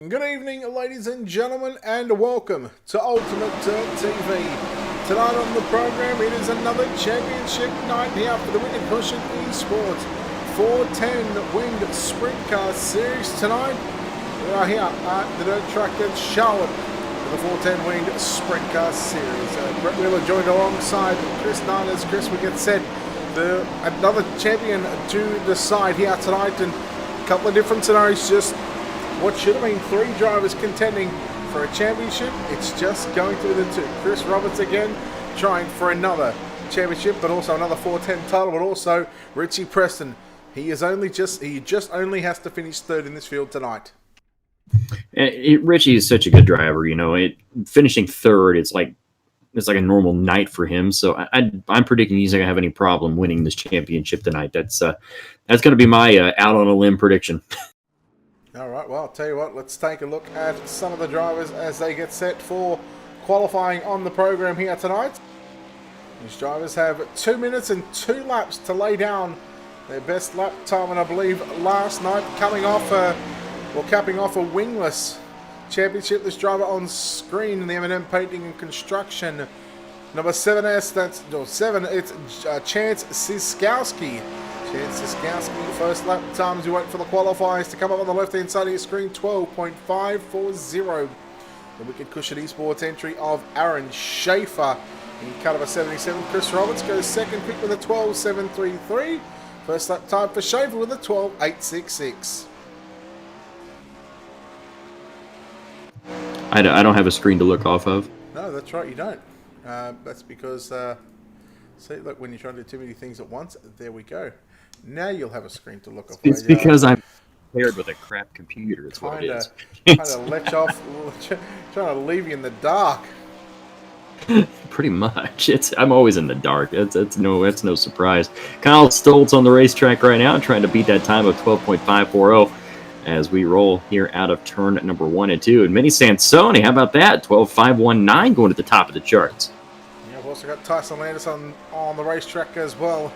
Good evening, ladies and gentlemen, and welcome to Ultimate Dirt TV. Tonight on the program, it is another championship night here for the Wicked Cushion Esports 410 Winged Sprint Car Series tonight. We are here at the Dirt Track in Charlotte for the 410 Winged Sprint Car Series. Brett Wheeler joined alongside Chris Nine as Chris will get set. Another champion to decide here tonight, and a couple of different scenarios. Just what should have been three drivers contending for a championship, it's just going to be the two. Chris Roberts again trying for another championship, but also another 410 title, but also Richie Preston. He just only has to finish third in this field tonight. Richie is such a good driver, finishing third, it's like a normal night for him. So I'm predicting he's not gonna have any problem winning this championship tonight. That's gonna be my out on a limb prediction. All right, well, I'll tell you what, let's take a look at some of the drivers as they get set for qualifying on the program here tonight. These drivers have 2 minutes and 2 laps to lay down their best lap time, and I believe last night capping off a wingless championship. This driver on screen in the M&M Painting and Construction, number 7, it's Chance Siskowski. Chance Siskowski, first lap times. We wait for the qualifiers to come up on the left-hand side of your screen. 12.540. The Wicked Cushion Esports entry of Aaron Schaefer in cut of a 77. Chris Roberts goes second, quick with a 12.733. First lap time for Schaefer with a 12.866. I don't have a screen to look off of. No, that's right, you don't. That's because, see, look, when you're trying to do too many things at once, there we go. Now you'll have a screen to look off. It's because I'm paired with a crap computer. That's what it is. Trying to let you off, trying to leave you in the dark. Pretty much. I'm always in the dark. That's no surprise. Kyle Stoltz on the racetrack right now, trying to beat that time of 12.540 as we roll here out of turn number 1 and 2. And Minnie Sansoni, how about that? 12.519 going to the top of the charts. Yeah, we've also got Tyson Landis on the racetrack as well.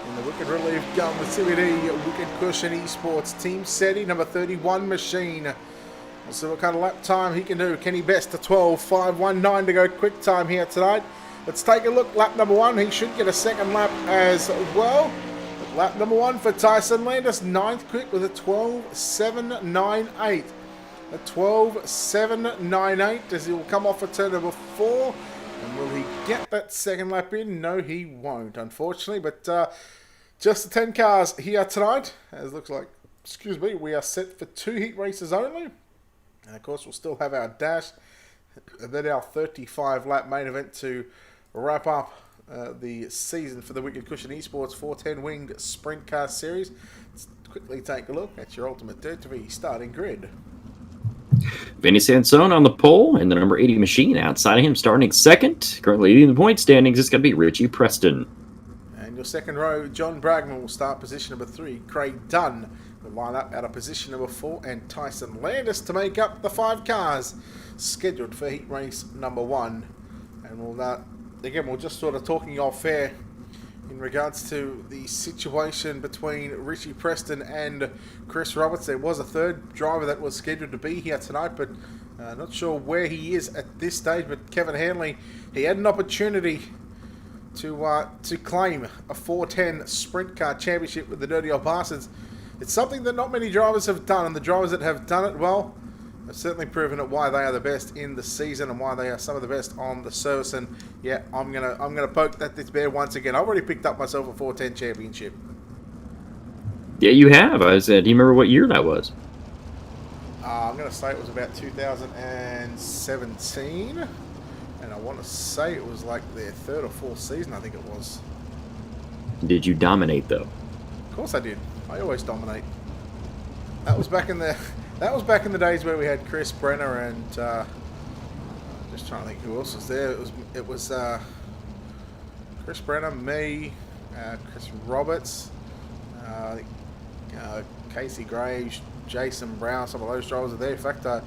In the Wicked Relief gun with CBD, Wicked Cushion Esports Team SETI, number 31 machine. We'll see what kind of lap time he can do. Can he best a 12.519 to go quick time here tonight? Let's take a look. Lap number 1, he should get a second lap as well. Lap number 1 for Tyson Landis, 9th quick with a 12.798. A 12.798 as he will come off for turn number 4. And will he get that second lap in? No, he won't, unfortunately. But just the 10 cars here tonight. As it looks like, we are set for 2 heat races only. And of course, we'll still have our dash. And then our 35-lap main event to wrap up the season for the Wicked Cushion Esports 410 Winged Sprint Car Series. Let's quickly take a look at your Ultimate Dirt TV starting grid. Vinny Sansone on the pole, and the number 80 machine outside of him starting second. Currently leading the point standings, it's going to be Richie Preston. And your second row, John Bragman will start position number 3. Craig Dunn will line up out of position number 4. And Tyson Landis to make up the 5 cars scheduled for heat race number 1. And we'll just sort of talking off air in regards to the situation between Richie Preston and Chris Roberts. There was a third driver that was scheduled to be here tonight, but not sure where he is at this stage. But Kevin Hanley, he had an opportunity to claim a 410 Sprint Car Championship with the Dirty Old Bastards. It's something that not many drivers have done, and the drivers that have done it well have certainly proven it why they are the best in the season and why they are some of the best on the service. And yeah, I'm gonna poke this bear once again. I've already picked up myself a 410 championship. Yeah, you have. I said, do you remember what year that was? I'm gonna say it was about 2017, and I want to say it was like their 3rd or 4th season. I think it was. Did you dominate though? Of course I did. I always dominate. That was back in the days where we had Chris Brenner and just trying to think who else was there. It was Chris Brenner, me, Chris Roberts, Casey Graves, Jason Brown. Some of those drivers are there. In fact, I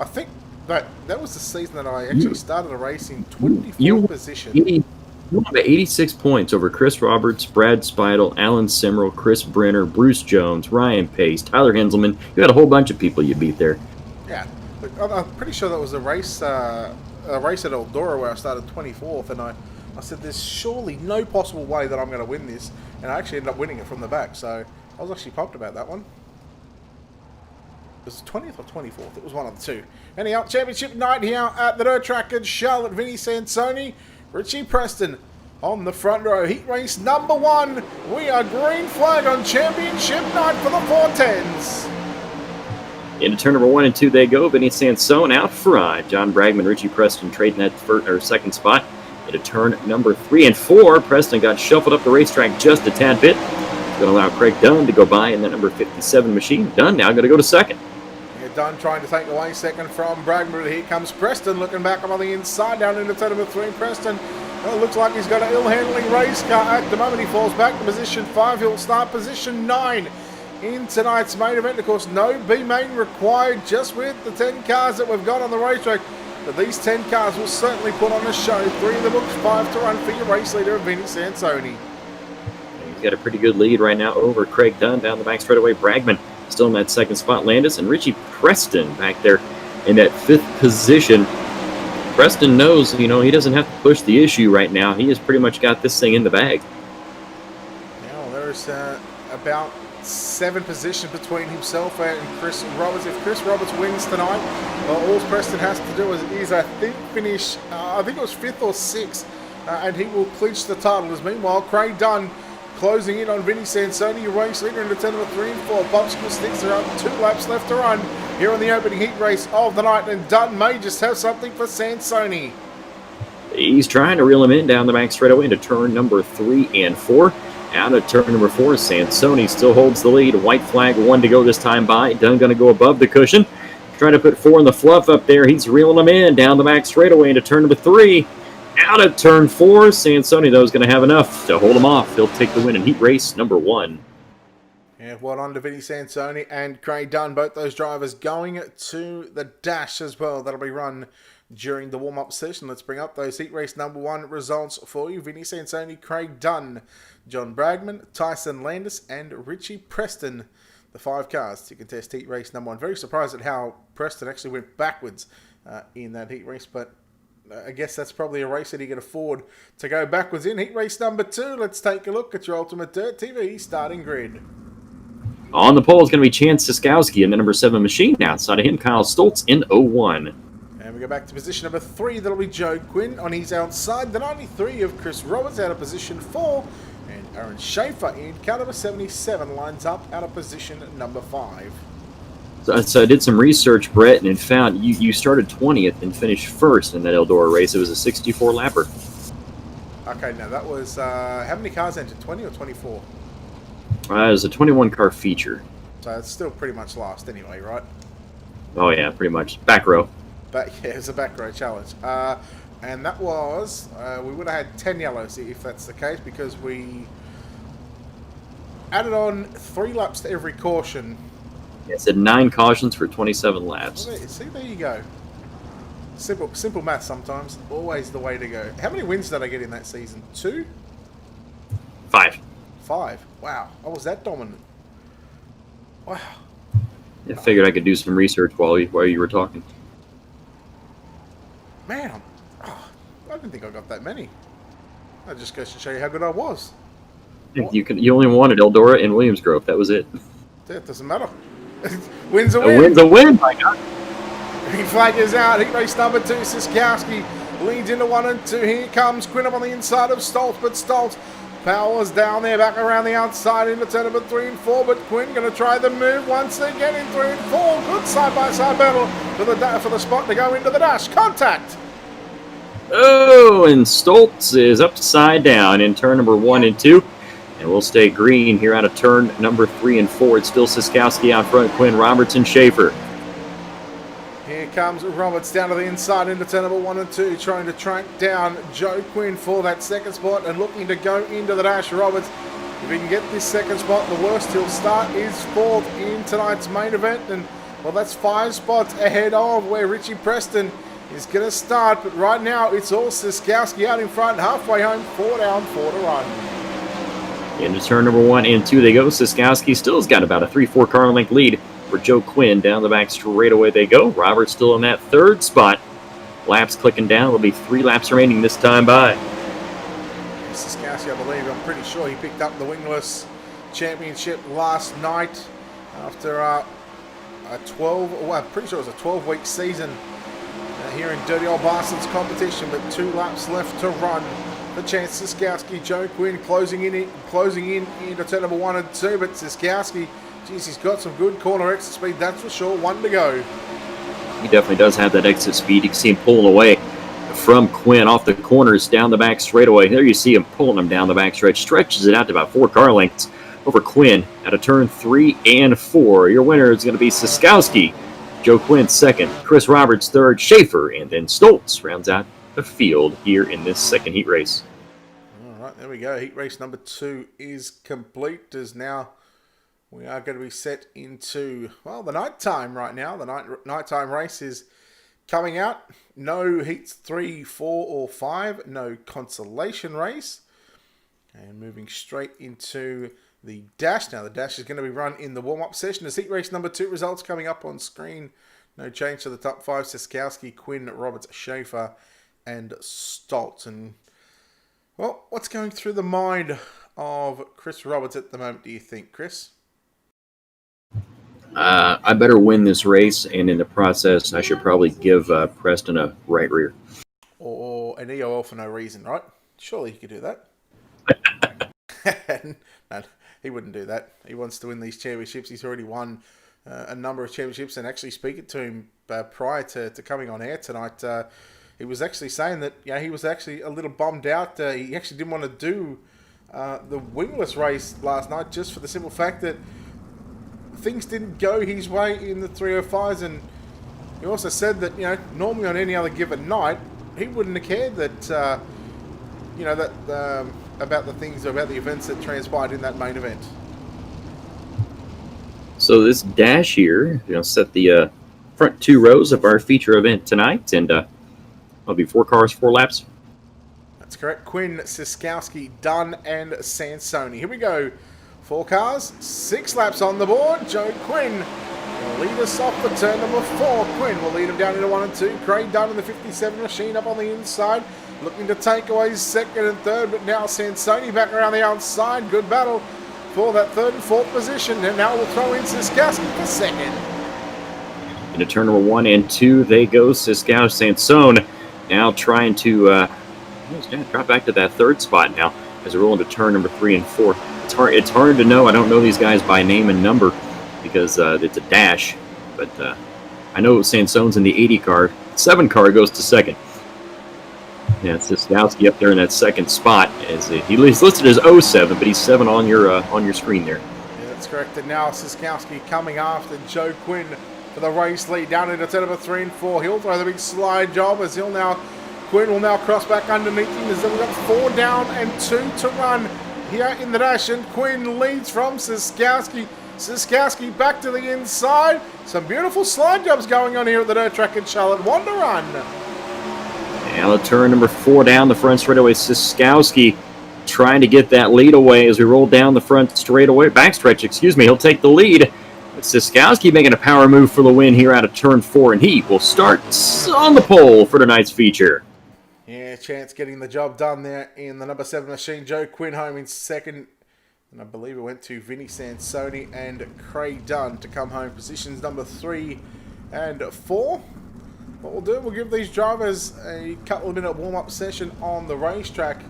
think that was the season that I actually started a race in 24th position. You won by 86 points over Chris Roberts, Brad Speidel, Alan Simmerl, Chris Brenner, Bruce Jones, Ryan Pace, Tyler Henselman. You had a whole bunch of people you beat there. Yeah, but I'm pretty sure that was a race at Eldora where I started 24th, and I said there's surely no possible way that I'm going to win this, and I actually ended up winning it from the back, so I was actually pumped about that one. Was it 20th or 24th? It was one of the two. Anyhow, championship night here at the dirt track in Charlotte. Vinny Sansoni, Richie Preston on the front row. Heat race number 1. We are green flag on championship night for the 410s. Into turn number 1 and 2 they go. Vinny Sansone out front. John Bragman, Richie Preston trading that second spot. Into turn number 3 and 4. Preston got shuffled up the racetrack just a tad bit. It's going to allow Craig Dunn to go by in that number 57 machine. Dunn now going to go to second. Dunn trying to take away second from Bragman. Here comes Preston looking back on the inside down into turn number 3. Preston, well, looks like he's got an ill-handling race car at the moment. He falls back to position 5. He'll start position 9 in tonight's main event. Of course, no B main required, just with the 10 cars that we've got on the racetrack. But these 10 cars will certainly put on a show. 3 in the books, 5 to run for your race leader, Vinny Sansoni. He's got a pretty good lead right now over Craig Dunn down the back straightaway. Bragman still in that second spot. Landis and Richie Preston back there in that 5th position. Preston knows, he doesn't have to push the issue right now. He has pretty much got this thing in the bag. Now there's about 7 positions between himself and Chris Roberts. If Chris Roberts wins tonight, all Preston has to do is I think finish, I think it was 5th or 6th, and he will clinch the title. As meanwhile, Craig Dunn closing in on Vinny Sansoni, your race leader, into turn number 3 and 4. Popsicle sticks are up, 2 laps left to run here on the opening heat race of the night, and Dunn may just have something for Sansoni. He's trying to reel him in down the back straightaway into turn number 3 and 4. Out of turn number 4, Sansoni still holds the lead. White flag, 1 to go this time by. Dunn going to go above the cushion. Trying to put 4 in the fluff up there. He's reeling him in down the back straightaway into turn number 3. Out of turn 4, Sansoni, though, is going to have enough to hold him off. He'll take the win in heat race number 1. Yeah, well on to Vinny Sansoni and Craig Dunn. Both those drivers going to the dash as well. That'll be run during the warm-up session. Let's bring up those heat race number 1 results for you. Vinny Sansoni, Craig Dunn, John Bragman, Tyson Landis, and Richie Preston. The 5 cars to contest heat race number 1. Very surprised at how Preston actually went backwards in that heat race, but I guess that's probably a race that he can afford to go backwards in. Heat race number 2, let's take a look at your Ultimate Dirt TV starting grid. On the pole is going to be Chance Siskowski in the number 7 machine. Outside of him, Kyle Stoltz in 01. And we go back to position number 3. That'll be Joe Quinn on his outside. The 93 of Chris Roberts out of position 4. And Aaron Schaefer in car number 77 lines up out of position number 5. So I did some research, Brett, and found you started 20th and finished 1st in that Eldora race. It was a 64 lapper. Okay, now that was, how many cars entered, 20 or 24? It was a 21 car feature. So it's still pretty much last anyway, right? Oh yeah, pretty much. Back row. But yeah, it was a back row challenge. And that was, we would have had 10 yellows if that's the case, because we added on 3 laps to every caution. It said 9 cautions for 27 laps. Well, see, there you go. Simple math sometimes. Always the way to go. How many wins did I get in that season? 2? 5. 5. Wow. I was that dominant. Wow. I figured I could do some research while you were talking. Man, I didn't think I got that many. That just goes to show you how good I was. You only wanted Eldora and Williams Grove. That was it. It doesn't matter. Win's a win. A win's a win, my God. Green flag is out. Heat race number 2. Siskowski leads into 1 and 2. Here comes Quinn up on the inside of Stoltz, but Stoltz powers down there, back around the outside into turn number 3 and 4. But Quinn going to try the move once again in 3 and 4. Good side-by-side battle for the spot to go into the dash. Contact. Oh, and Stoltz is upside down in turn number 1 and 2. And we'll stay green here out of turn number 3 and 4. It's still Siskowski out front, Quinn, Robertson, Schaefer. Here comes Roberts down to the inside into turn number 1 and 2, trying to track down Joe Quinn for that second spot and looking to go into the dash. Roberts, if he can get this second spot, the worst he'll start is 4th in tonight's main event. And, well, that's 5 spots ahead of where Richie Preston is going to start. But right now, it's all Siskowski out in front, halfway home, 4 down, 4 to run. Into turn number 1 and 2 they go. Siskowski still has got about a 3-4 car length lead for Joe Quinn. Down the back straightaway they go. Roberts still in that third spot. Laps clicking down. There'll be 3 laps remaining this time by. Siskowski, I believe, I'm pretty sure he picked up the wingless championship last night after a 12, well, I'm pretty sure it was a 12-week season here in Dirty Old Bastards competition, but 2 laps left to run. The chance Siskowski, Joe Quinn closing in into turn number 1 and 2, but Siskowski, geez, he's got some good corner exit speed, that's for sure. 1 to go. He definitely does have that exit speed. You can see him pulling away from Quinn off the corners down the back straightaway. There you see him pulling him down the back stretch. Stretches it out to about 4 car lengths over Quinn out of turn 3 and 4. Your winner is going to be Siskowski. Joe Quinn second. Chris Roberts third. Schaefer and then Stoltz rounds out the field here in this second heat race. All right, there we go. Heat race number 2 is complete. As now we are going to be set into, well, the night time right now. The nighttime race is coming out. No heats 3, 4, or 5. No consolation race. And moving straight into the dash. Now the dash is going to be run in the warm-up session. As heat race number 2 results coming up on screen. No change to the top 5. Siskowski, Quinn, Roberts, Schaefer, and Stoltz. And, well, what's going through the mind of Chris Roberts at the moment, do you think, Chris? I better win this race, and in the process, I should probably give Preston a right rear. Or an EOL for no reason, right? Surely he could do that. No, he wouldn't do that. He wants to win these championships. He's already won a number of championships, and actually speaking to him prior to coming on air tonight, he was actually saying that he was actually a little bummed out. He actually didn't want to do the wingless race last night just for the simple fact that things didn't go his way in the 305s, and he also said that normally on any other given night he wouldn't have cared that about the events that transpired in that main event. So this dash here, set the front 2 rows of our feature event tonight, and it'll be 4 cars, 4 laps. That's correct. Quinn, Siskowski, Dunn, and Sansoni. Here we go. 4 cars, 6 laps on the board. Joe Quinn will lead us off for turn number 4. Quinn will lead him down into 1 and 2. Craig Dunn in the 57 machine up on the inside, looking to take away second and third, but now Sansoni back around the outside. Good battle for that 3rd and 4th position, and now we'll throw in Siskowski for second. Into turn number 1 and 2 they go. Siskowski, Sansone now trying to drop back to that 3rd spot now as we roll into turn number 3 and 4. It's hard to know. I don't know these guys by name and number because it's a dash, but I know Sansone's in the 80 car. 7 car goes to second. Yeah, it's Siskowski up there in that 2nd spot. He's listed as 07, but he's 7 on your screen there. Yeah, that's correct. And now Siskowski coming after Joe Quinn for the race lead down into turn number 3 and 4. He'll throw the big slide job as Quinn will now cross back underneath him. As we've got 4 down and 2 to run here in the dash, and Quinn leads from Siskowski. Siskowski back to the inside. Some beautiful slide jobs going on here at the dirt track in Charlotte. 1 to run. Now the turn number 4 down the front straightaway. Siskowski trying to get that lead away as we roll down the front straightaway. Backstretch, he'll take the lead. But Siskowski making a power move for the win here out of turn 4, and he will start on the pole for tonight's feature. Yeah, Chance getting the job done there in the number 7 machine. Joe Quinn home in second. And I believe it went to Vinny Sansoni and Craig Dunn to come home. Positions number 3 and 4. What we'll do, we'll give these drivers a couple of minute warm-up session on the racetrack.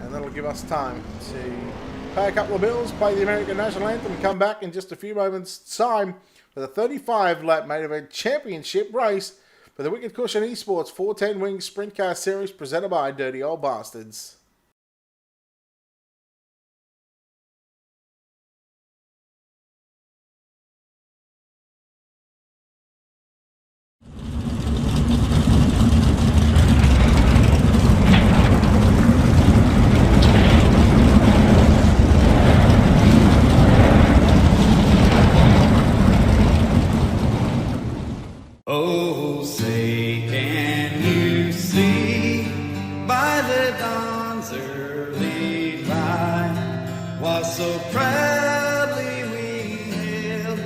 And that'll give us time to pay a couple of bills, play the American National Anthem, and come back in just a few moments' time with a 35-lap main event championship race for the Wicked Cushion Esports 410 Wing Sprint Car Series presented by Dirty Old Bastards. Oh, say can you see by the dawn's early light what so proudly we hailed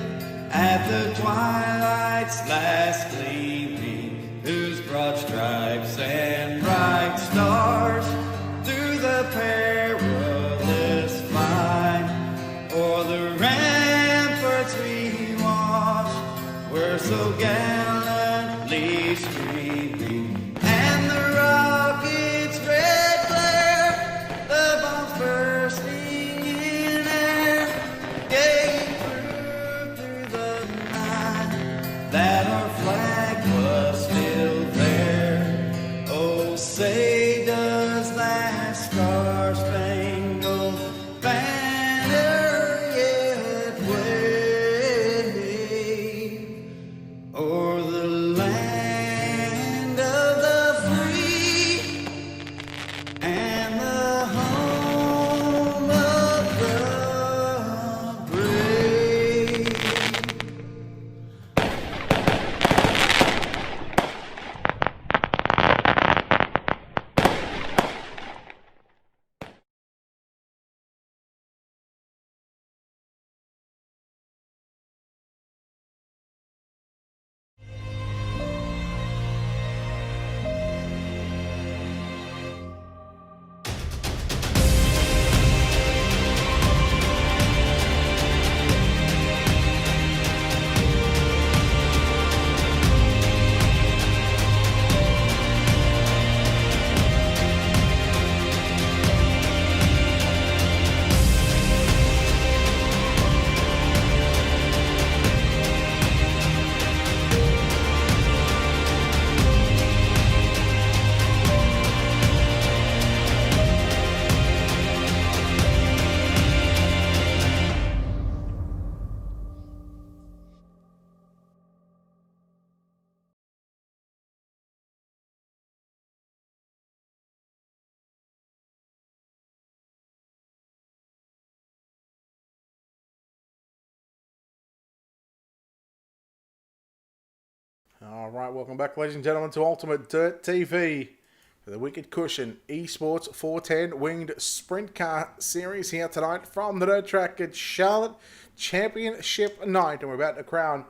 broad stripes and bright stars through the perilous fight. O'er the ramparts we watched were so gallantly streaming, and the rockets' red glare, the bombs bursting in air, gave proof through the night that our flag was still there. Oh, say does that star-spangled banner yet wave o'er the land of the free and the home of the brave. All right, welcome back, ladies and gentlemen, to Ultimate Dirt TV for the Wicked Cushion Esports 410 Winged Sprint Car Series here tonight from the dirt track at Charlotte Championship Night. And we're about to crown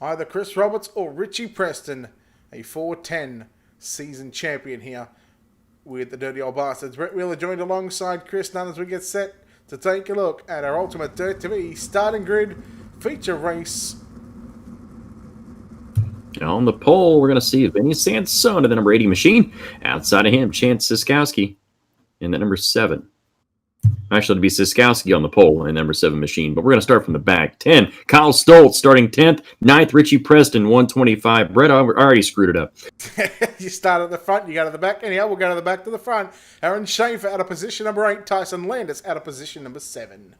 either Chris Roberts or Richie Preston a 410 season champion here with the Dirty Old Bastards. Brett Wheeler joined alongside Chris Nunn as we get set to take a look at our Ultimate Dirt TV starting grid feature race. On the pole, we're going to see Vinny Sansone in the number 80 machine. Outside of him, Chance Siskowski in the number 7. Actually, it'd be Siskowski on the pole and number 7 machine, but we're going to start from the back. 10, Kyle Stoltz starting 10th. 9th, Richie Preston, 125. Brett, I already screwed it up. You start at the front, you go to the back. Anyhow, we'll go to the back to the front. Aaron Schaefer out of position number 8. Tyson Landis out of position number 7.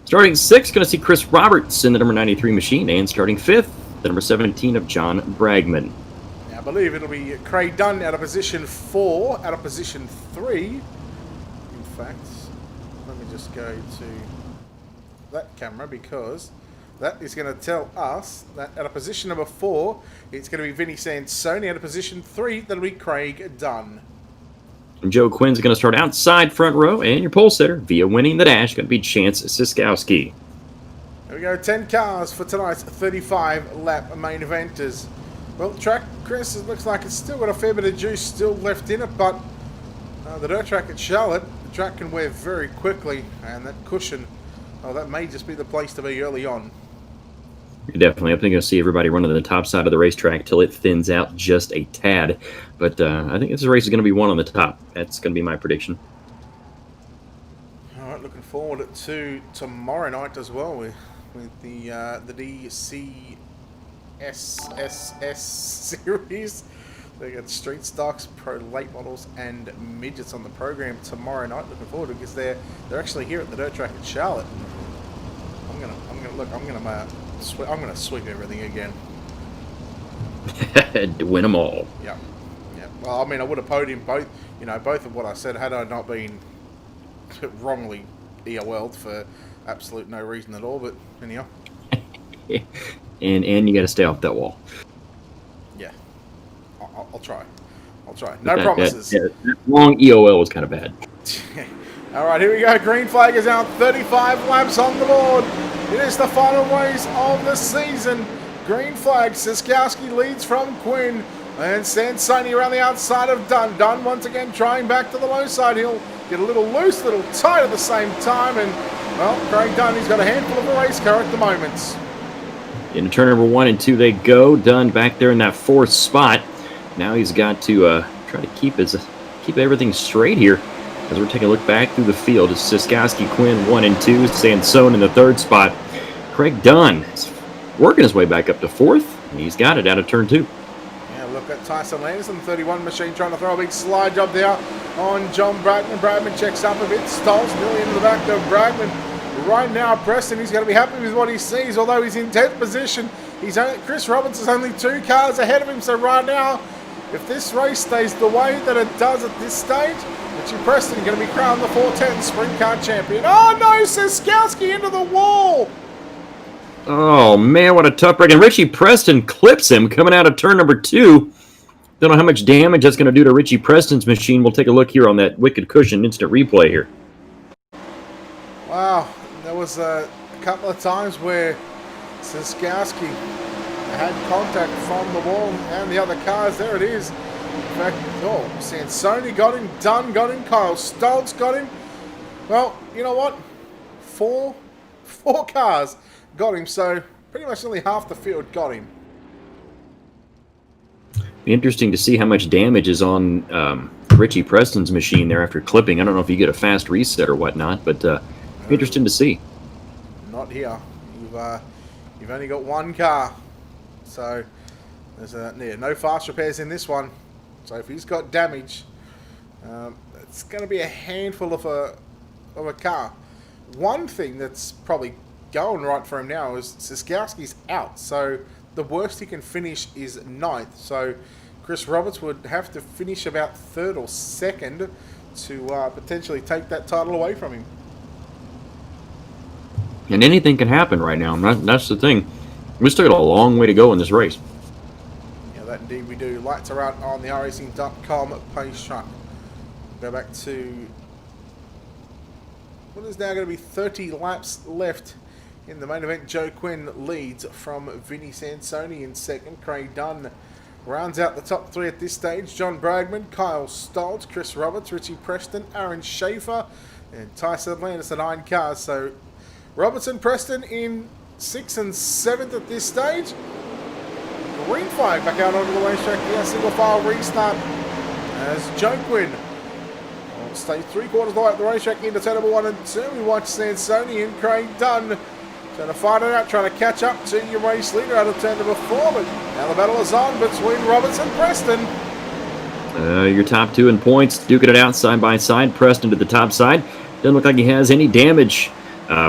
Starting 6th, going to see Chris Roberts in the number 93 machine. And starting 5th, the number 17 of John Bragman. Now, I believe it'll be Craig Dunn out of position 4, out of position 3. In fact, let me just go to that camera because that is going to tell us that out of position number 4, it's going to be Vinny Sansone. Out of position 3, that'll be Craig Dunn. And Joe Quinn's going to start outside front row, and your pole setter via winning the dash going to be Chance Siskowski. There we go, 10 cars for tonight's 35-lap main eventers. Well, track, Chris, it looks like it's still got a fair bit of juice still left in it, but the dirt track at Charlotte, the track can wear very quickly, and that cushion, oh, that may just be the place to be early on. Definitely. I think you'll see everybody running the top side of the racetrack till it thins out just a tad. But I think this race is going to be one on the top. That's going to be my prediction. All right, looking forward to tomorrow night as well with the DCSSS series. They got street stocks, pro late models, and midgets on the program tomorrow night. Looking forward to it because they're actually here at the dirt track at Charlotte. I'm gonna sweep everything again. Win them all. Yeah. Well, I mean, I would have podiumed both of what I said had I not been wrongly EOL'd for absolute no reason at all. But anyhow. and you got to stay off that wall. Yeah. I'll try. No promises. That long EOL was kind of bad. All right, here we go. Green flag is out. 35 laps on the board. It is the final race of the season. Green flag. Siskowski leads from Quinn. And Sansoni around the outside of Dunn. Dunn once again trying back to the low side. He'll get a little loose, a little tight at the same time. And, well, Craig Dunn, he's got a handful of a race car at the moment. Into turn number 1 and 2 they go. Dunn back there in that 4th spot. Now he's got to try to keep everything straight here. As we're taking a look back through the field, it's Siskowski, Quinn 1 and 2, Sansone in the 3rd spot. Craig Dunn is working his way back up to 4th, and he's got it out of turn 2. Yeah, look at Tyson Landerson, 31 machine, trying to throw a big slide job there on John Bragman. Bragman checks up a bit, Stoltz nearly into the back of Bragman. Right now, Preston, he's going to be happy with what he sees, although he's in 10th position. Chris Roberts is only 2 cars ahead of him, so right now, if this race stays the way that it does at this stage, Richie Preston going to be crowned the 410 Sprint Car Champion. Oh no, Siskowski into the wall! Oh man, what a tough break. And Richie Preston clips him coming out of turn number 2. Don't know how much damage that's going to do to Richie Preston's machine. We'll take a look here on that Wicked Cushion instant replay here. Wow, there was a couple of times where Siskowski had contact from the wall and the other cars. There it is. In fact, oh, Sansoni got him, Dunn got him, Kyle Stoltz got him. Well, you know what? Four cars got him, so pretty much only half the field got him. Be interesting to see how much damage is on Richie Preston's machine there after clipping. I don't know if you get a fast reset or whatnot, but interesting to see. Not here. You've only got 1 car, so there's no fast repairs in this one. So if he's got damage, it's going to be a handful of a car. One thing that's probably going right for him now is Siskowski's out, so the worst he can finish is 9th. So Chris Roberts would have to finish about 3rd or 2nd to potentially take that title away from him. And anything can happen right now. That's the thing. We still got a long way to go in this race. Yeah, that indeed we do. Lights are out on the racing.com pace track. Go back to what is now going to be 30 laps left in the main event. Joe Quinn leads from Vinnie Sansoni in 2nd. Craig Dunn rounds out the top 3 at this stage. John Bragman, Kyle Stoltz, Chris Roberts, Richie Preston, Aaron Schaefer, and Tyson Landis, 9 cars. So Robertson, Preston in 6th and 7th at this stage. Green flag back out onto the racetrack here. Single file restart as Joe Quinn will stay 3/4 of the way up the racetrack into turn number 1 and 2. We watch Sansoni and Craig Dunn trying to fight it out, trying to catch up to your race leader out of turn number 4. But now the battle is on between Roberts and Preston. Your top 2 in points, duking it out side by side. Preston to the top side. Doesn't look like he has any damage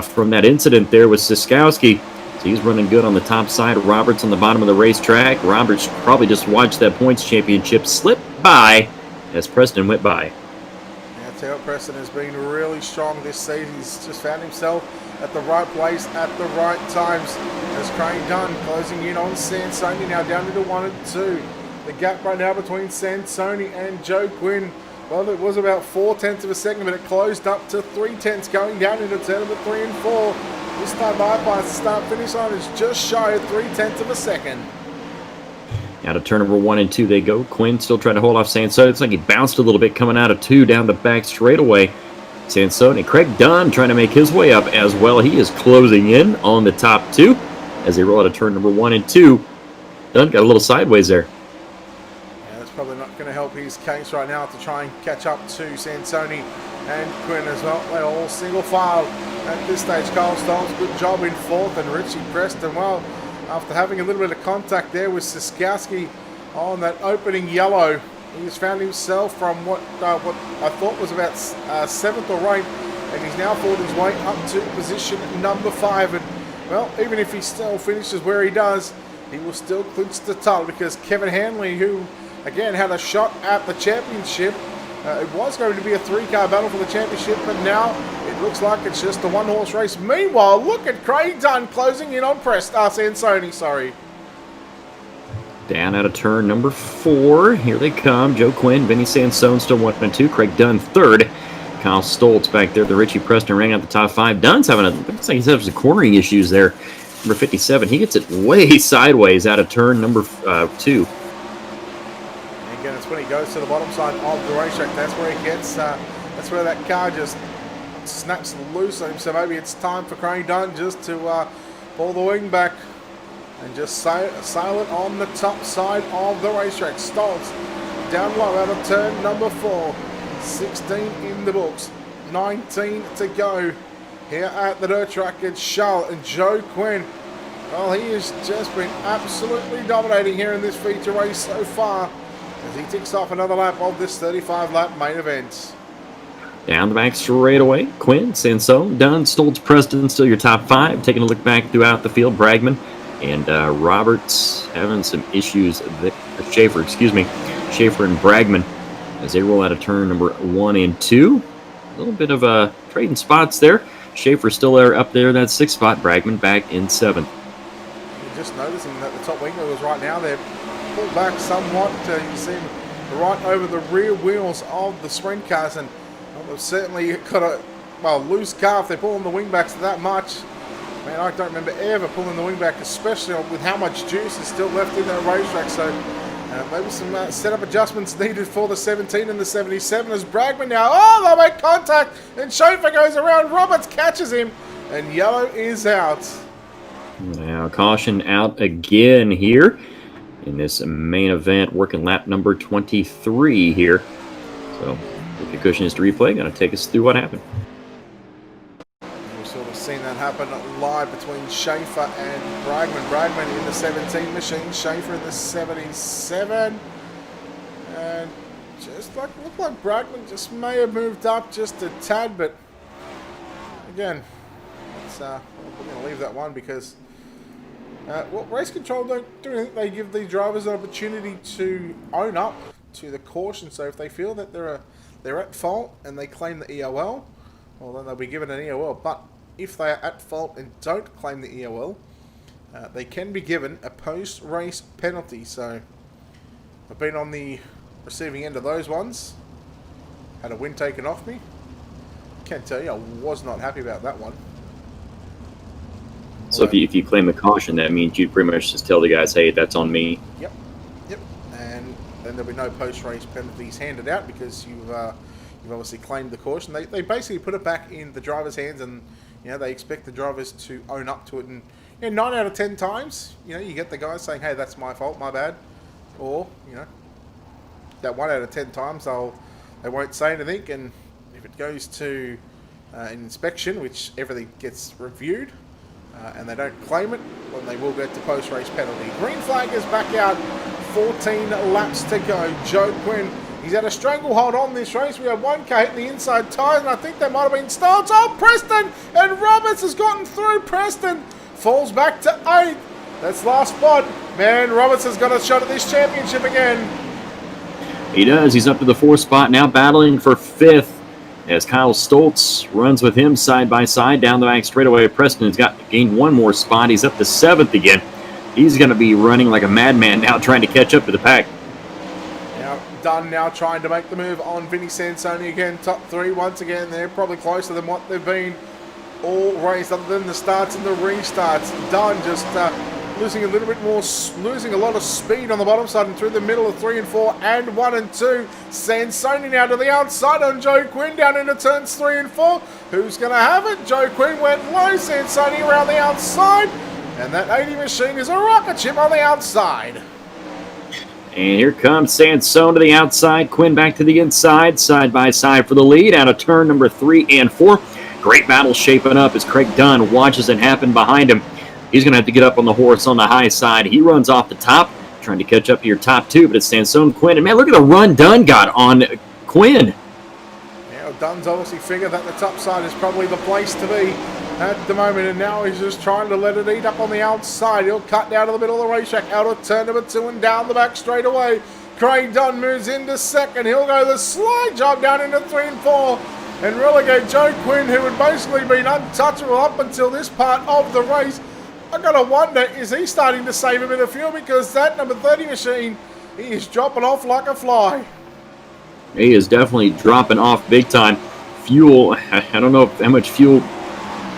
from that incident there with Siskowski. So he's running good on the top side. Roberts on the bottom of the racetrack. Roberts probably just watched that points championship slip by as Preston went by. Yeah, I tell you what, Preston has been really strong this season. He's just found himself at the right place at the right times. As Craig Dunn closing in on Sansoni, now down into 1 and 2. The gap right now between Sansoni and Joe Quinn, well, it was about 0.4 of a second, but it closed up to 0.3 going down into turn number 3 and 4. This time bypass, the start-finish line is just shy of 0.3 of a second. Out of turn number 1 and 2 they go. Quinn still trying to hold off Sansoni. It's like he bounced a little bit coming out of 2 down the back straightaway. Sansoni, Craig Dunn trying to make his way up as well. He is closing in on the top 2 as they roll out of turn number 1 and 2. Dunn got a little sideways there. Yeah, that's probably not going to help his case right now to try and catch up to Sansoni and Quinn as well. They all single file at this stage. Kyle Stoltz, good job in 4th, and Richie Preston, well, after having a little bit of contact there with Siskowski on that opening yellow, he's found himself from what I thought was about 7th or 8th, and he's now fought his way up to position number 5. And well, even if he still finishes where he does, he will still clinch the title, because Kevin Hanley, who again had a shot at the championship, it was going to be a 3-car battle for the championship, but now it looks like it's just a 1-horse race. Meanwhile, look at Craig Dunn closing in on Sansoni, sorry. Down out of turn number 4. Here they come. Joe Quinn, Vinnie Sansone still 1 and 2. Craig Dunn 3rd. Kyle Stoltz back there. The Richie Preston rang out the top 5. Dunn's having looks like he's having some cornering issues there. Number 57. He gets it way sideways out of turn number 2. again, it's when he goes to the bottom side of the racetrack. That's where he gets, that's where that car just snaps loose on him. So maybe it's time for Craig Dunn just to pull the wing back and just sail it on the top side of the racetrack. Stoltz down low out of turn number 4. 16 in the books. 19 to go here at the dirt track. It's Charlotte and Joe Quinn. Well, he has just been absolutely dominating here in this feature race so far as he ticks off another lap of this 35-lap main event. Down the back straight away. Quinn, Sansone, Dunn, Stoltz, Preston, still your top 5. Taking a look back throughout the field, Bragman and Roberts having some issues. Schaefer, Schaefer and Bragman as they roll out of turn number 1 and 2. A little bit of trading spots there. Schaefer still there up there, that 6th spot. Bragman back in 7th. Just noticing that the top wing wheels right now, they're pulled back somewhat. You see them right over the rear wheels of the sprint cars, and they've certainly got a loose car if they're pulling the wing backs that much. Man, I don't remember ever pulling the wing back, especially with how much juice is still left in that racetrack. So maybe some setup adjustments needed for the 17 and the 77 as Bragman now, they'll make contact, and Schaefer goes around, Roberts catches him, and yellow is out. Now caution out again here in this main event, working lap number 23 here. So if your cushion is to replay, going to take us through what happened. We've sort of seen that happen live between Schaefer and Bragman. Bragman in the 17 machine, Schaefer in the 77. And just looked like Bragman just may have moved up just a tad, but again, we're going to leave that one because race control don't think they give the drivers an opportunity to own up to the caution. So if they feel that they're at fault and they claim the EOL, well, then they'll be given an EOL. But if they are at fault and don't claim the EOL, they can be given a post-race penalty. So I've been on the receiving end of those ones. Had a win taken off me. Can't tell you, I was not happy about that one. So if you claim the caution, that means you pretty much just tell the guys, hey, that's on me. Yep. And then there'll be no post-race penalties handed out because you've obviously claimed the caution. They basically put it back in the driver's hands, and they expect the drivers to own up to it. And 9 out of 10 times, you get the guys saying, hey, that's my fault, my bad. Or that 1 out of 10 times they won't say anything, and if it goes to an inspection, which everything gets reviewed, and they don't claim it, then they will get to post-race penalty. Green flag is back out. 14 laps to go. Joe Quinn, he's had a stranglehold on this race. We have 1 car hitting the inside tyres, and I think that might have been Stoltz. Oh, Preston! And Roberts has gotten through. Preston falls back to 8th. That's last spot. Man, Roberts has got a shot at this championship again. He does. He's up to the 4th spot now, battling for 5th. As Kyle Stoltz runs with him side by side down the back straightaway. Preston has gained 1 more spot. He's up to 7th again. He's going to be running like a madman now, trying to catch up to the pack. Now Dunn now trying to make the move on Vinny Sansoni again. Top 3 once again. They're probably closer than what they've been all race, other than the starts and the restarts. Dunn just losing a little bit more, losing a lot of speed on the bottom side and through the middle of 3 and 4 and 1 and 2. Sansoni now to the outside on Joe Quinn down into turns 3 and 4. Who's going to have it? Joe Quinn went low. Sansoni around the outside. And that 80 machine is a rocket ship on the outside. And here comes Sansone to the outside. Quinn back to the inside. Side by side for the lead out of turn number 3 and 4. Great battle shaping up as Craig Dunn watches it happen behind him. He's going to have to get up on the horse on the high side. He runs off the top, trying to catch up to your top 2, but it's Sansone, Quinn. And man, look at the run Dunn got on Quinn. Now Dunn's obviously figured that the top side is probably the place to be at the moment, and now he's just trying to let it eat up on the outside. He'll cut down to the middle of the racetrack, out of turn number 2 and down the back straight away. Craig Dunn moves into 2nd. He'll go the slide job down into 3 and 4 and relegate Joe Quinn, who had basically been untouchable up until this part of the race. I've got to wonder, is he starting to save a bit of fuel? Because that number 30 machine, he is dropping off like a fly. He is definitely dropping off big time. Fuel, I don't know how much fuel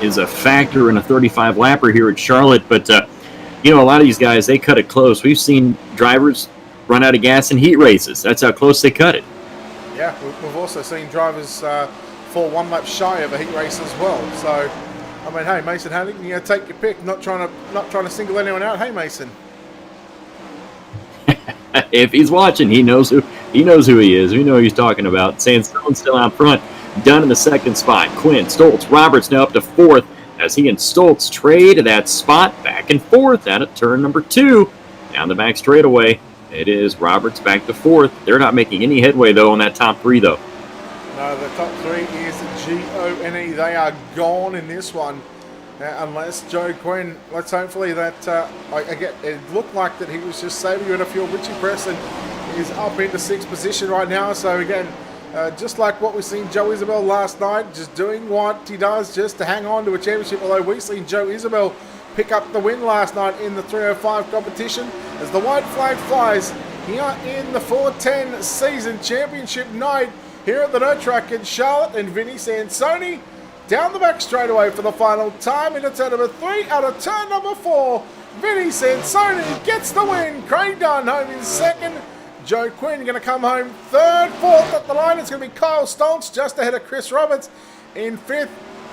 is a factor in a 35 lapper here at Charlotte, but a lot of these guys, they cut it close. We've seen drivers run out of gas in heat races. That's how close they cut it. Yeah, we've also seen drivers fall one lap shy of a heat race as well. So, I mean, hey, Mason Hannigan, you know, take your pick. Not trying to single anyone out. Hey, Mason. If he's watching, he knows who he is. We know who he's talking about. Sandstone's still out front. Dunn in the second spot. Quinn, Stoltz, Roberts now up to fourth as he and Stoltz trade that spot back and forth out of turn number 2. Down the back straightaway. It is Roberts back to fourth. They're not making any headway, though, on that top 3, though. No, the top 3 is Gone. They are gone in this one. Unless Joe Quinn, let's hopefully that, it looked like that he was just saving you in a fuel. Richie Preston is up into 6th position right now. So again, just like what we've seen Joe Isabel last night, just doing what he does just to hang on to a championship. Although we've seen Joe Isabel pick up the win last night in the 305 competition as the white flag flies here in the 410 season championship night here at the Dirt Track in Charlotte, and Vinny Sansoni down the back straightaway for the final time into turn number 3 out of turn number 4. Vinny Sansoni gets the win. Craig Dunn home in 2nd. Joe Quinn going to come home 3rd. 4th at the line, it's going to be Kyle Stoltz just ahead of Chris Roberts in 5th.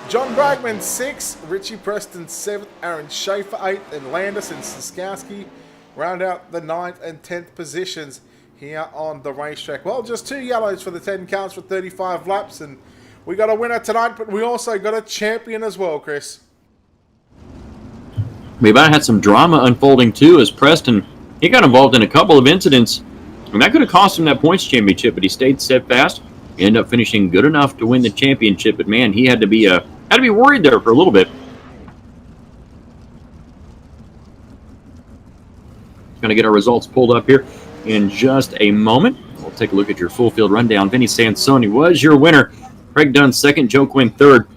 John Bragman 6th. Richie Preston 7th. Aaron Schaefer 8th. And Landis and Siskowski round out the 9th and 10th positions here on the racetrack. Well, just 2 yellows for the 10 cars for 35 laps, and we got a winner tonight, but we also got a champion as well, Chris. We about had some drama unfolding, too, as Preston, he got involved in a couple of incidents, and that could have cost him that points championship, but he stayed steadfast. He ended up finishing good enough to win the championship, but man, he had to be worried there for a little bit. Going to get our results pulled up here in just a moment. We'll take a look at your full field rundown. Vinny Sansoni was your winner. Craig Dunn 2nd, Joe Quinn 3rd.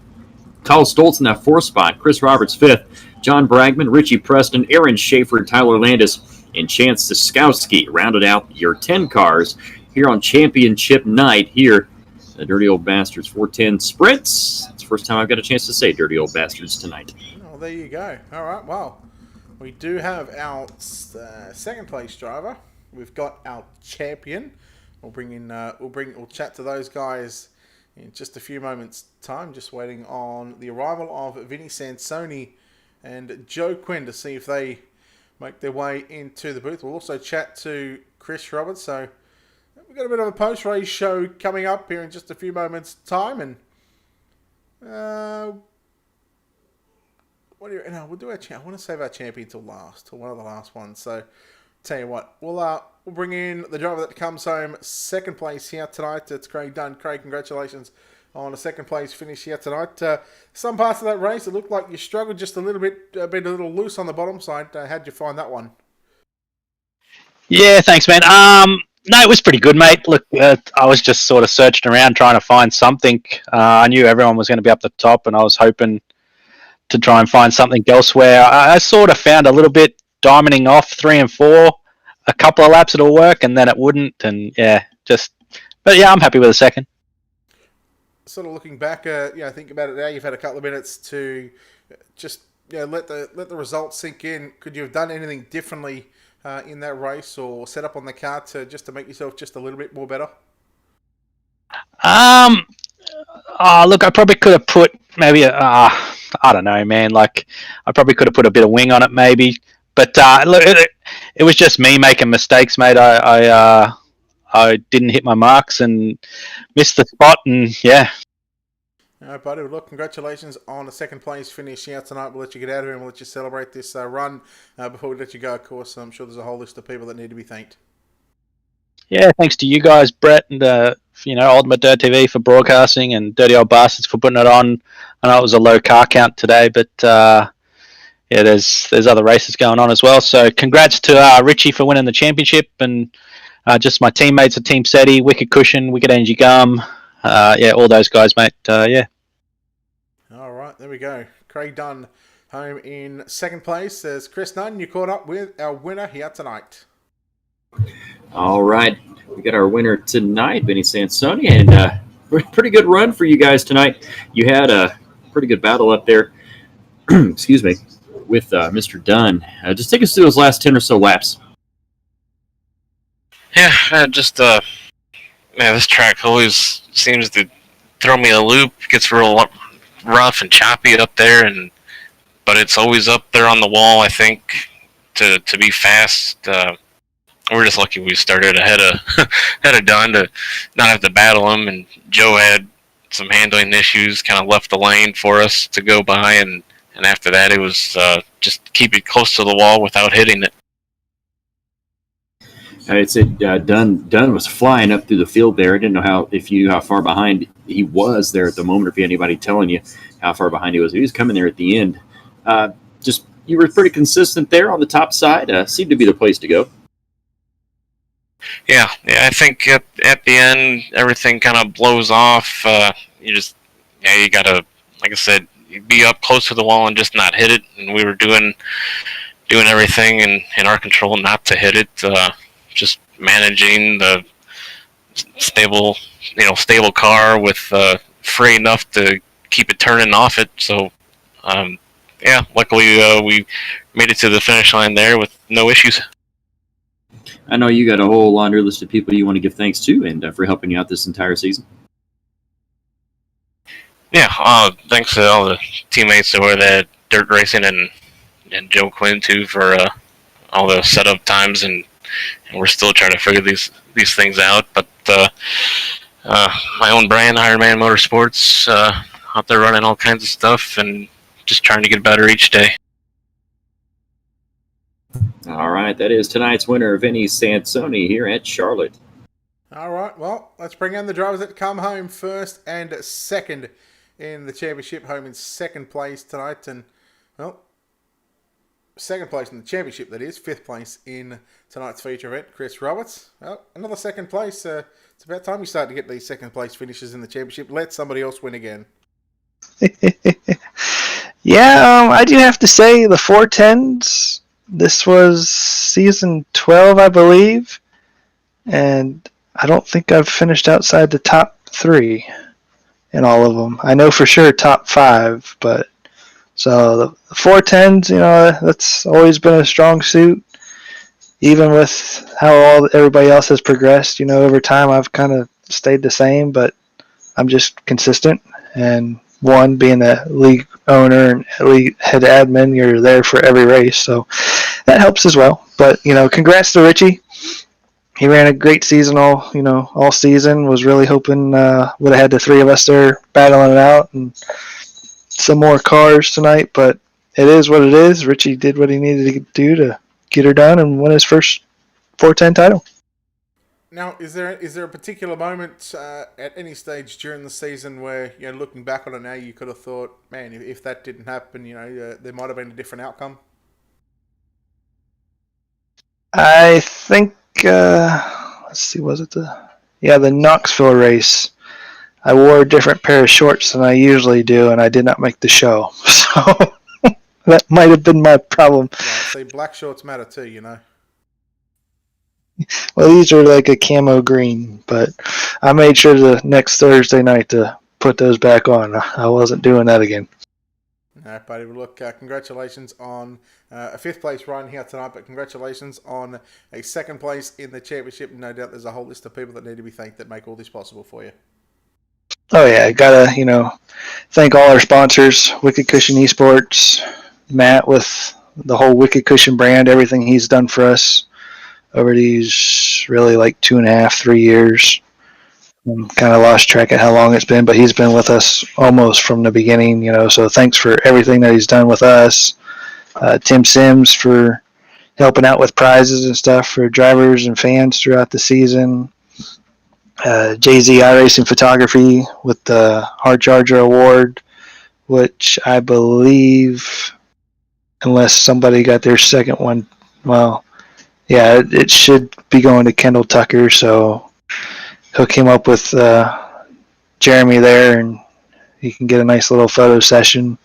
Kyle Stoltz in that 4th spot. Chris Roberts 5th. John Bragman, Richie Preston, Aaron Schaefer, Tyler Landis, and Chance Siskowski rounded out your 10 cars here on championship night here. The Dirty Old Bastards 410 Sprints. It's the first time I've got a chance to say Dirty Old Bastards tonight. Oh, there you go. All right, well, we do have our 2nd place driver. We've got our champion. We'll chat to those guys in just a few moments' time. Just waiting on the arrival of Vinny Sansoni and Joe Quinn to see if they make their way into the booth. We'll also chat to Chris Roberts. So we've got a bit of a post-race show coming up here in just a few moments' time, and we'll do our I want to save our champion till last, till one of the last ones. So tell you what, we'll bring in the driver that comes home 2nd place here tonight. It's Craig Dunn. Craig, congratulations on a 2nd place finish here tonight. Some parts of that race, it looked like you struggled just a little bit, been a little loose on the bottom side. How'd you find that one? Yeah, thanks, man. No, it was pretty good, mate. Look, I was just sort of searching around trying to find something. I knew everyone was going to be up the top, and I was hoping to try and find something elsewhere. I sort of found a little bit diamonding off 3 and 4. A couple of laps it'll work, and then it wouldn't. And but I'm happy with the 2nd. Sort of looking back, think about it now. You've had a couple of minutes to just let the results sink in. Could you have done anything differently in that race, or set up on the car to make yourself just a little bit more better? Look, I probably could have put maybe I don't know, man. Like, I probably could have put a bit of wing on it, maybe. But look, it was just me making mistakes, mate. I didn't hit my marks and missed the spot, and yeah. All right, buddy. Well, look, congratulations on a 2nd place finish here tonight. We'll let you get out of here and we'll let you celebrate this run. Before we let you go, of course, I'm sure there's a whole list of people that need to be thanked. Yeah, thanks to you guys, Brett, and Ultimate Dirt TV for broadcasting, and Dirty Old Bastards for putting it on. I know it was a low car count today, but there's other races going on as well. So congrats to Richie for winning the championship, and just my teammates at Team SETI, Wicked Cushion, Wicked Energy Gum, all those guys, mate. All right, there we go. Craig Dunn home in 2nd place. There's Chris Nunn. You caught up with our winner here tonight. All right, we got our winner tonight, Vinny Sansoni, and pretty good run for you guys tonight. You had a pretty good battle up there, excuse me, with Mr. Dunn. Just take us through those last 10 or so laps. Yeah, this track always seems to throw me a loop. Gets real rough and choppy up there, but it's always up there on the wall. I think to be fast. We're just lucky we started ahead of ahead of Dunn to not have to battle him. And Joe had some handling issues, kind of left the lane for us to go by, and after that it was just keep it close to the wall without hitting it. I'd say Dunn was flying up through the field there. I didn't know if you knew how far behind he was there at the moment, or if you had anybody telling you how far behind he was. He was coming there at the end. Just you were pretty consistent there on the top side. Seemed to be the place to go. Yeah. I think at the end everything kind of blows off. You gotta, like I said, be up close to the wall and just not hit it. And we were doing everything in our control not to hit it. Just managing the stable car with free enough to keep it turning off it. So, luckily we made it to the finish line there with no issues. I know you got a whole laundry list of people you want to give thanks to, and for helping you out this entire season. Yeah, thanks to all the teammates that were at Dirt Racing and Joe Quinn too for all the setup times, and we're still trying to figure these things out. But my own brand, Ironman Motorsports, out there running all kinds of stuff and just trying to get better each day. All right, that is tonight's winner, Vinny Sansoni, here at Charlotte. All right, well, let's bring in the drivers that come home first and second in the championship, home in second place tonight. And, well, second place in the championship, that is. Fifth place in tonight's feature event, Chris Roberts. Well, another second place. It's about time you start to get these second place finishes in the championship. Let somebody else win again. Yeah, I do have to say the 410s, this was season 12, I believe, and I don't think I've finished outside the top 3 in all of them. I know for sure top 5, but so the 410s, that's always been a strong suit. Even with how everybody else has progressed, over time I've kind of stayed the same, but I'm just consistent. And one, being a league owner and league head admin, you're there for every race, so that helps as well. But congrats to Richie. He ran a great season all season. Was really hoping would have had the 3 of us there battling it out and some more cars tonight, but it is what it is. Richie did what he needed to do to get her done and win his first 410 title. Now, is there a particular moment at any stage during the season where, looking back on it now, you could have thought, man, if that didn't happen, there might have been a different outcome? I think, let's see, was it the Knoxville race? I wore a different pair of shorts than I usually do, and I did not make the show. So that might have been my problem. Right, see, black shorts matter too, Well, these are like a camo green, but I made sure the next Thursday night to put those back on. I wasn't doing that again. All right, buddy. Well, look, congratulations on a 5th place run here tonight, but congratulations on a 2nd place in the championship. No doubt there's a whole list of people that need to be thanked that make all this possible for you. Oh, yeah. Gotta, thank all our sponsors, Wicked Cushion Esports, Matt with the whole Wicked Cushion brand, everything he's done for us over these really like 2.5, 3 years. Kind of lost track of how long it's been, but he's been with us almost from the beginning, so thanks for everything that he's done with us. Tim Sims for helping out with prizes and stuff for drivers and fans throughout the season. JZ iRacing Photography with the Hard Charger Award, which I believe, unless somebody got their second one, well, yeah, it should be going to Kendall Tucker, so hook him up with Jeremy there, and he can get a nice little photo session.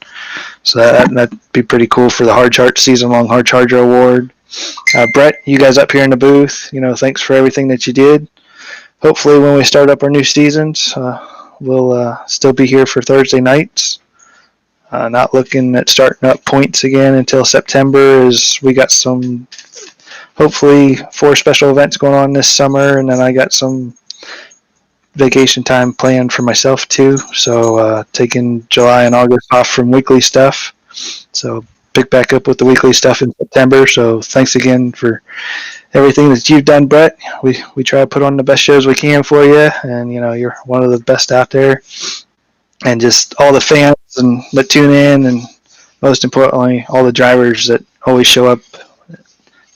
So that'd be pretty cool for the season-long Hard Charger Award. Brett, you guys up here in the booth, thanks for everything that you did. Hopefully when we start up our new seasons, we'll still be here for Thursday nights. Not looking at starting up points again until September, as we got some hopefully 4 special events going on this summer, and then I got some vacation time planned for myself too. So taking July and August off from weekly stuff. So pick back up with the weekly stuff in September. So thanks again for everything that you've done, Brett. We try to put on the best shows we can for you, and you're one of the best out there. And just all the fans and that tune in, and most importantly, all the drivers that always show up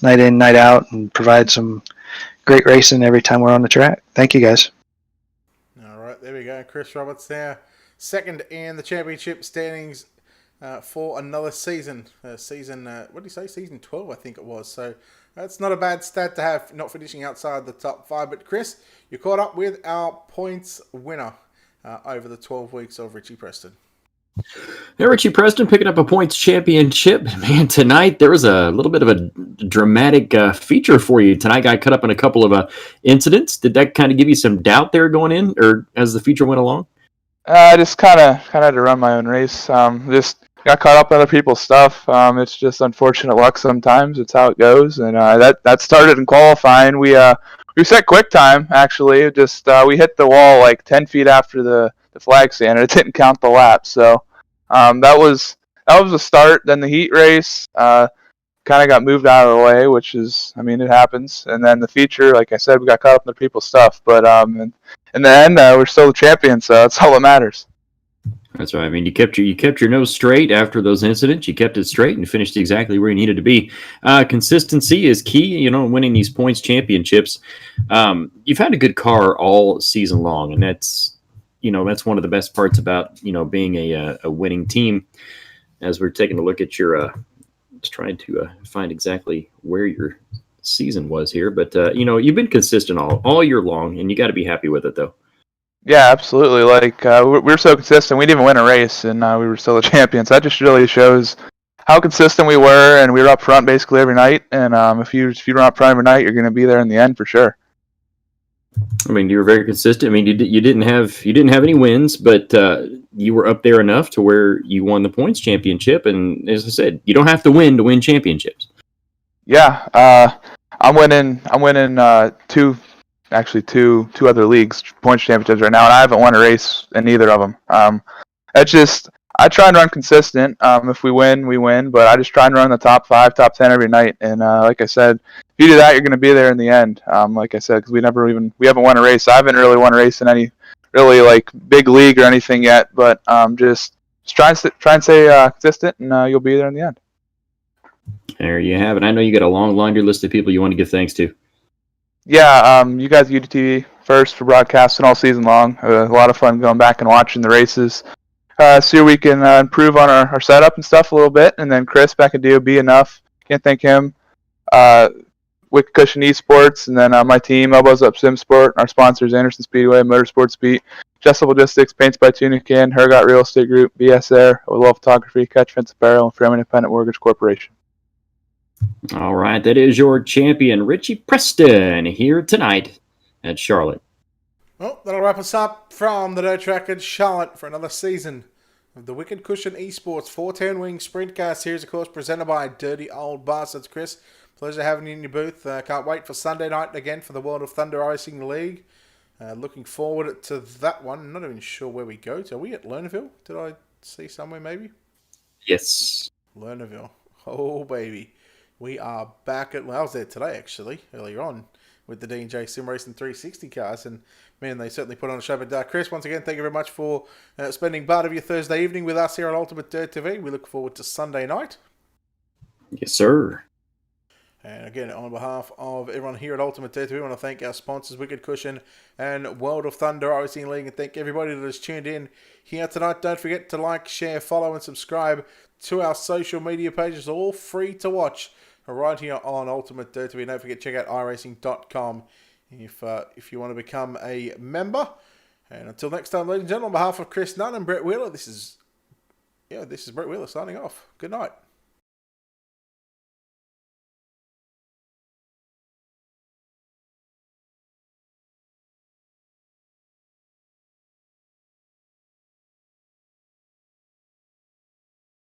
night in, night out, and provide some great racing every time we're on the track. Thank you, guys. All right, there we go. Chris Roberts there, second in the championship standings for another season. What did he say? Season 12, I think it was. So that's not a bad stat to have, not finishing outside the top 5. But Chris, you caught up with our points winner over the 12 weeks of Richie Preston. Yeah, Richie Preston picking up a points championship. Man, tonight there was a little bit of a dramatic feature for you. Tonight got cut up in a couple of incidents. Did that kind of give you some doubt there going in, or as the feature went along? I just kind of had to run my own race. Just got caught up in other people's stuff. It's just unfortunate luck sometimes. It's how it goes. And that started in qualifying. We set quick time, actually. Just we hit the wall like 10 feet after the flag stand, and it didn't count the lap. So that was the start. Then the heat race kind of got moved out of the way, which is, I mean, it happens. And then the feature, like I said, we got caught up in other people's stuff. But in the end, we're still the champions, so that's all that matters. That's right. I mean, you kept your nose straight after those incidents. You kept it straight and finished exactly where you needed to be. Consistency is key, winning these points championships. You've had a good car all season long, and that's one of the best parts about, being a winning team. As we're taking a look at your, just trying to find exactly where your season was here, but you've been consistent all year long, and you got to be happy with it, though. Yeah, absolutely. Like we're so consistent. We didn't even win a race, and we were still the champions. That just really shows how consistent we were, and we were up front basically every night. And if you run up front every night, you're going to be there in the end for sure. I mean, you were very consistent. I mean, you didn't have any wins, but you were up there enough to where you won the points championship. And as I said, you don't have to win championships. Yeah, I'm winning two other leagues points championships right now, and I haven't won a race in either of them. That's just, I try and run consistent. If we win, we win, but I just try and run the top 5, top 10 every night. And like I said, if you do that, you're going to be there in the end. Like I said, because we haven't won a race. I haven't really won a race in any really like big league or anything yet. But just try and stay consistent, and you'll be there in the end. There you have it. I know you got a long laundry list of people you want to give thanks to. Yeah, you guys at UTV first for broadcasting all season long. A lot of fun going back and watching the races. See we can improve on our setup and stuff a little bit. And then Chris back at DOB enough. Can't thank him. Wicked Cushion Esports, and then my team, Elbows Up Sim Sport. Our sponsors, Anderson Speedway, Motorsports Beat, Jessup Logistics, Paints by Tunican, Hergot Real Estate Group, BS Air, Oil Photography, Catch Fence Apparel, and Frame Independent Mortgage Corporation. All right, that is your champion, Richie Preston, here tonight at Charlotte. Well, that'll wrap us up from the dirt track at Charlotte for another season of the Wicked Cushion Esports 410 Wing Sprint Car Series, of course, presented by Dirty Old Bastards. Chris, pleasure having you in your booth. Can't wait for Sunday night again for the World of Thunder Racing League. Looking forward to that one. Not even sure where we go to. Are we at Lernerville? Did I see somewhere maybe? Yes. Lernerville. Oh, baby. We are back at... Well, I was there today, actually, earlier on, with the D&J Sim Racing 360 cars. And, man, they certainly put on a show. But, Chris, once again, thank you very much for spending part of your Thursday evening with us here on Ultimate Dirt TV. We look forward to Sunday night. Yes, sir. And again, on behalf of everyone here at Ultimate Dirt TV, we want to thank our sponsors, Wicked Cushion and World of Thunder Racing League, and thank everybody that has tuned in here tonight. Don't forget to like, share, follow, and subscribe to our social media pages, all free to watch right here on Ultimate Dirt TV. Don't forget to check out iRacing.com if you want to become a member. And until next time, ladies and gentlemen, on behalf of Chris Nunn and Brett Wheeler, this is Brett Wheeler signing off. Good night.